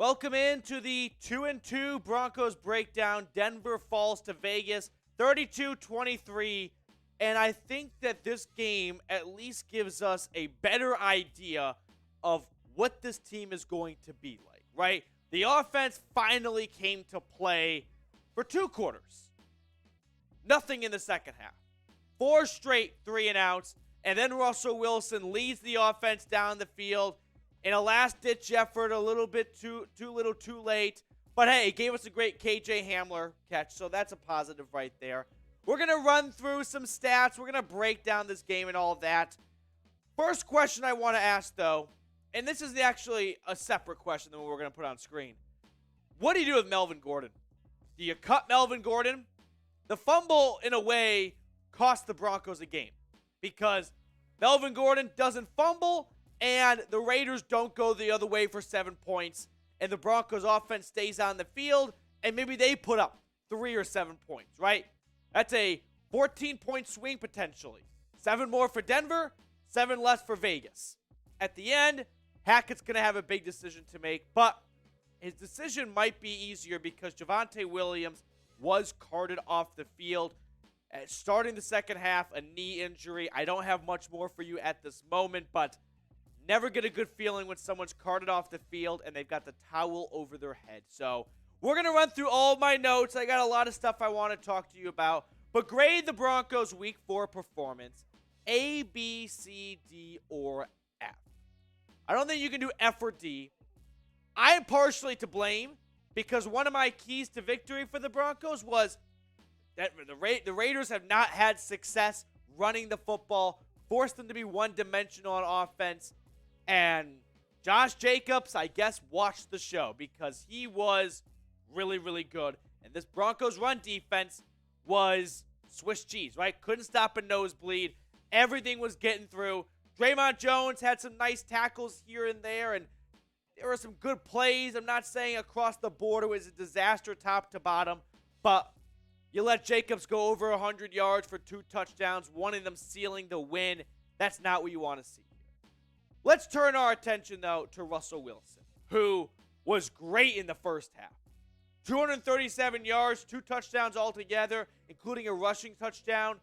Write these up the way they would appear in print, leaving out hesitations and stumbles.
Welcome into the 2-2 Broncos Breakdown. Denver falls to Vegas 32-23. And I think that this game at least gives us a better idea of what this team is going to be like, right? The offense finally came to play for 2 quarters. Nothing in the second half. 4 straight 3-and-outs. And then Russell Wilson leads the offense down the field in a last-ditch effort, a little bit too late. But hey, it gave us a great KJ Hamler catch, so that's a positive right there. We're going to run through some stats. We're going to break down this game and all of that. First question I want to ask, though, and this is actually a separate question than what we're going to put on screen. What do you do with Melvin Gordon? Do you cut Melvin Gordon? The fumble, in a way, cost the Broncos a game because Melvin Gordon doesn't fumble, and the Raiders don't go the other way for 7 points, and the Broncos offense stays on the field, and maybe they put up 3 or 7 points, right? That's a 14-point swing potentially. 7 more for Denver, 7 less for Vegas. At the end, Hackett's going to have a big decision to make, but his decision might be easier because Javonte Williams was carted off the field. Starting the second half, a knee injury. I don't have much more for you at this moment, but never get a good feeling when someone's carted off the field and they've got the towel over their head. So we're going to run through all of my notes. I got a lot of stuff I want to talk to you about. But grade the Broncos' Week 4 performance. A, B, C, D, or F. I don't think you can do F or D. I'm partially to blame because one of my keys to victory for the Broncos was that the Raiders have not had success running the football, forced them to be one-dimensional on offense. And Josh Jacobs, I guess, watched the show because he was really, really good. And this Broncos run defense was Swiss cheese, right? Couldn't stop a nosebleed. Everything was getting through. Draymond Jones had some nice tackles here and there, and there were some good plays. I'm not saying across the board it was a disaster top to bottom, but you let Jacobs go over 100 yards for 2 touchdowns, one of them sealing the win. That's not what you want to see. Let's turn our attention, though, to Russell Wilson, who was great in the first half. 237 yards, 2 touchdowns altogether, including a rushing touchdown.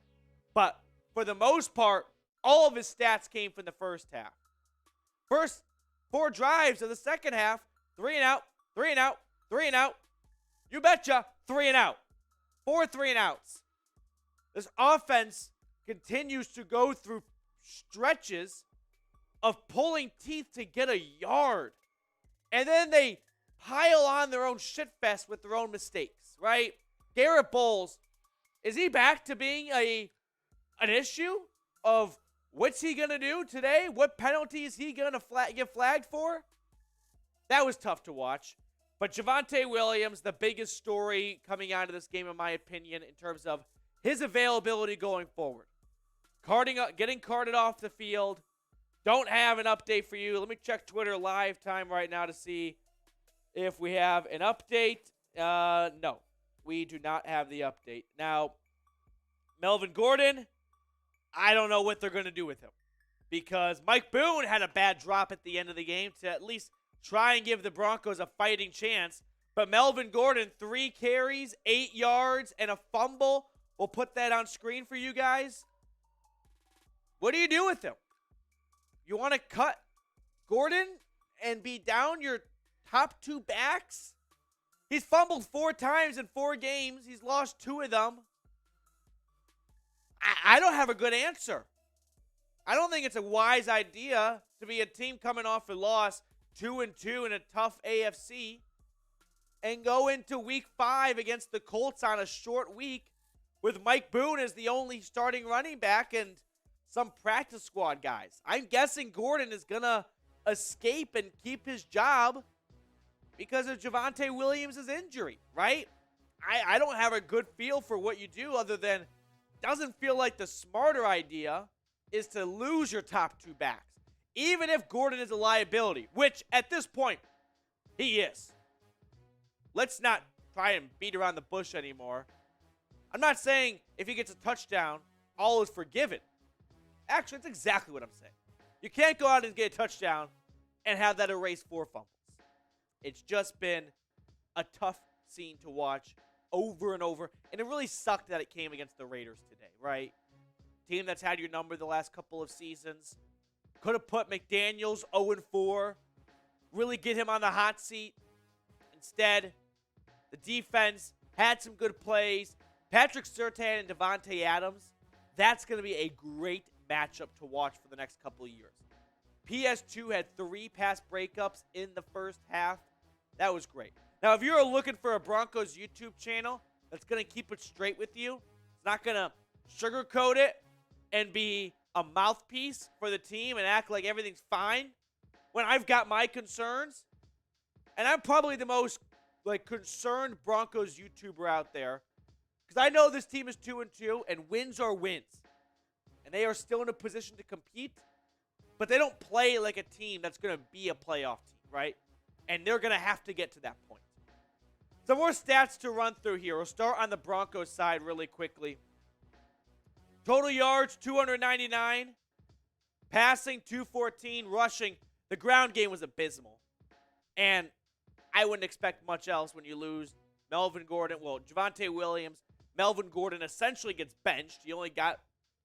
But for the most part, all of his stats came from the first half. First 4 drives of the second half, 3-and-out, 3-and-out, 3-and-out. You betcha, 3-and-out. 4 3-and-outs. This offense continues to go through stretches of pulling teeth to get a yard. And then they pile on their own shitfest with their own mistakes, right? Garrett Bowles, is he back to being an issue of what's he going to do today? What penalty is he going to get flagged for? That was tough to watch. But Javonte Williams, the biggest story coming out of this game, in my opinion, in terms of his availability going forward. Getting carted off the field. Don't have an update for you. Let me check Twitter live time right now to see if we have an update. No, we do not have the update. Now, Melvin Gordon, I don't know what they're going to do with him. Because Mike Boone had a bad drop at the end of the game to at least try and give the Broncos a fighting chance. But Melvin Gordon, 3 carries, 8 yards, and a fumble. We'll put that on screen for you guys. What do you do with him? You want to cut Gordon and be down your top 2 backs? He's fumbled 4 times in 4 games. He's lost 2 of them. I don't have a good answer. I don't think it's a wise idea to be a team coming off a loss 2-2 in a tough AFC and go into week 5 against the Colts on a short week with Mike Boone as the only starting running back and some practice squad guys. I'm guessing Gordon is going to escape and keep his job because of Javonte Williams' injury, right? I don't have a good feel for what you do other than doesn't feel like the smarter idea is to lose your top 2 backs. Even if Gordon is a liability, which at this point, he is. Let's not try and beat around the bush anymore. I'm not saying if he gets a touchdown, all is forgiven. Actually, that's exactly what I'm saying. You can't go out and get a touchdown and have that erase 4 fumbles. It's just been a tough scene to watch over and over. And it really sucked that it came against the Raiders today, right? Team that's had your number the last couple of seasons. Could have put McDaniels 0-4. Really get him on the hot seat. Instead, the defense had some good plays. Patrick Surtain and Javonte Adams. That's going to be a great matchup to watch for the next couple of years. PS2 had 3 pass breakups in the first half. That was great. Now, if you're looking for a Broncos YouTube channel that's going to keep it straight with you, it's not going to sugarcoat it and be a mouthpiece for the team and act like everything's fine when I've got my concerns, and I'm probably the most concerned Broncos YouTuber out there, because I know this team is 2-2 and wins are wins, and they are still in a position to compete, but they don't play like a team that's going to be a playoff team, right? And they're going to have to get to that point. Some more stats to run through here. We'll start on the Broncos side really quickly. Total yards, 299. Passing, 214. Rushing, the ground game was abysmal. And I wouldn't expect much else when you lose Melvin Gordon. Well, Javonte Williams. Melvin Gordon essentially gets benched. He only got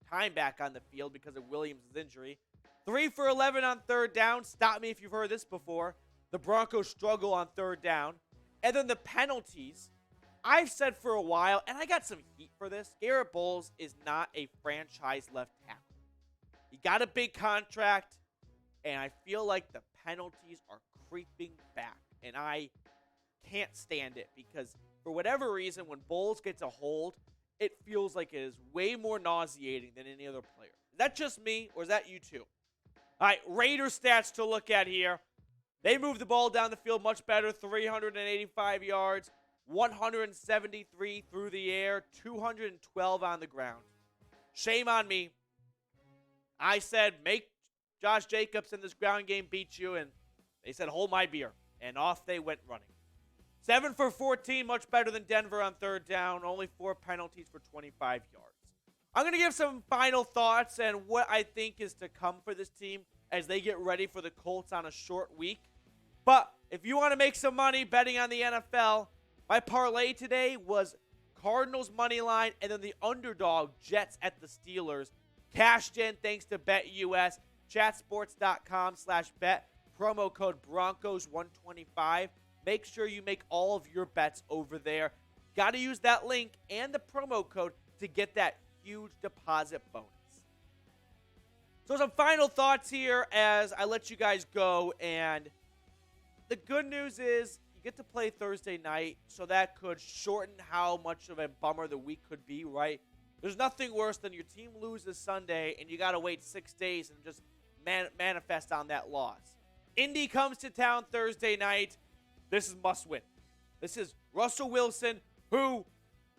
time back on the field because of Williams' injury. 3 for 11 on third down. Stop me if you've heard this before. The Broncos struggle on third down. And then the penalties. I've said for a while, and I got some heat for this, Garrett Bowles is not a franchise left tackle. He got a big contract, and I feel like the penalties are creeping back. And I can't stand it because for whatever reason, when Bowles gets a hold, it feels like it is way more nauseating than any other player. Is that just me, or is that you too? All right, Raiders stats to look at here. They moved the ball down the field much better, 385 yards, 173 through the air, 212 on the ground. Shame on me. I said, make Josh Jacobs in this ground game beat you, and they said, hold my beer. And off they went running. 7 for 14, much better than Denver on third down. Only 4 penalties for 25 yards. I'm going to give some final thoughts and what I think is to come for this team as they get ready for the Colts on a short week. But if you want to make some money betting on the NFL, my parlay today was Cardinals money line and then the underdog Jets at the Steelers. Cashed in thanks to BetUS. Chatsports.com/bet. Promo code Broncos125. Make sure you make all of your bets over there. Got to use that link and the promo code to get that huge deposit bonus. So some final thoughts here as I let you guys go. And the good news is you get to play Thursday night, so that could shorten how much of a bummer the week could be, right? There's nothing worse than your team loses Sunday and you got to wait 6 days and just manifest on that loss. Indy comes to town Thursday night. This is must win. This is Russell Wilson, who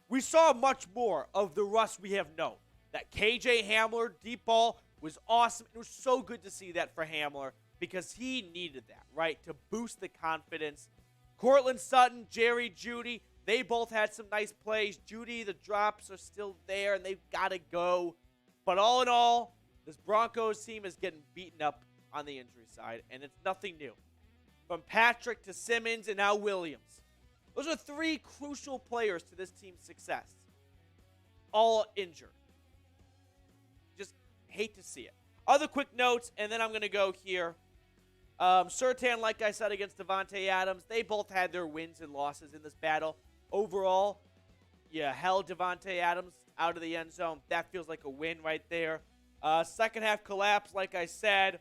we saw much more of the Russ we have known. That KJ Hamler deep ball was awesome. It was so good to see that for Hamler because he needed that, right, to boost the confidence. Courtland Sutton, Jeudy, they both had some nice plays. Jeudy, the drops are still there, and they've got to go. But all in all, this Broncos team is getting beaten up on the injury side, and it's nothing new. From Patrick to Simmons and now Williams. Those are 3 crucial players to this team's success. All injured. Just hate to see it. Other quick notes, and then I'm going to go here. Surtain, like I said, against Davante Adams. They both had their wins and losses in this battle. Overall, you held Davante Adams out of the end zone. That feels like a win right there. Second half collapse, like I said.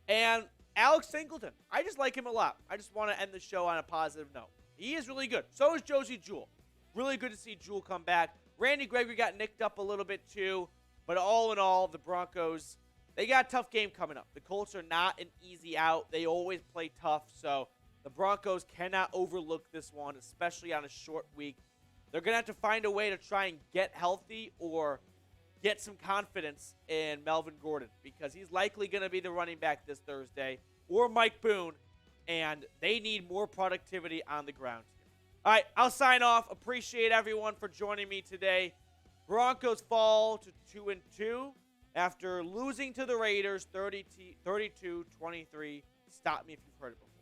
And Alex Singleton. I just like him a lot. I just want to end the show on a positive note. He is really good. So is Josie Jewell. Really good to see Jewell come back. Randy Gregory got nicked up a little bit too. But all in all, the Broncos, they got a tough game coming up. The Colts are not an easy out. They always play tough. So the Broncos cannot overlook this one, especially on a short week. They're going to have to find a way to try and get healthy or get some confidence in Melvin Gordon because he's likely going to be the running back this Thursday, or Mike Boone, and they need more productivity on the ground here. All right, I'll sign off. Appreciate everyone for joining me today. Broncos fall to 2-2 after losing to the Raiders 32-23. Stop me if you've heard it before.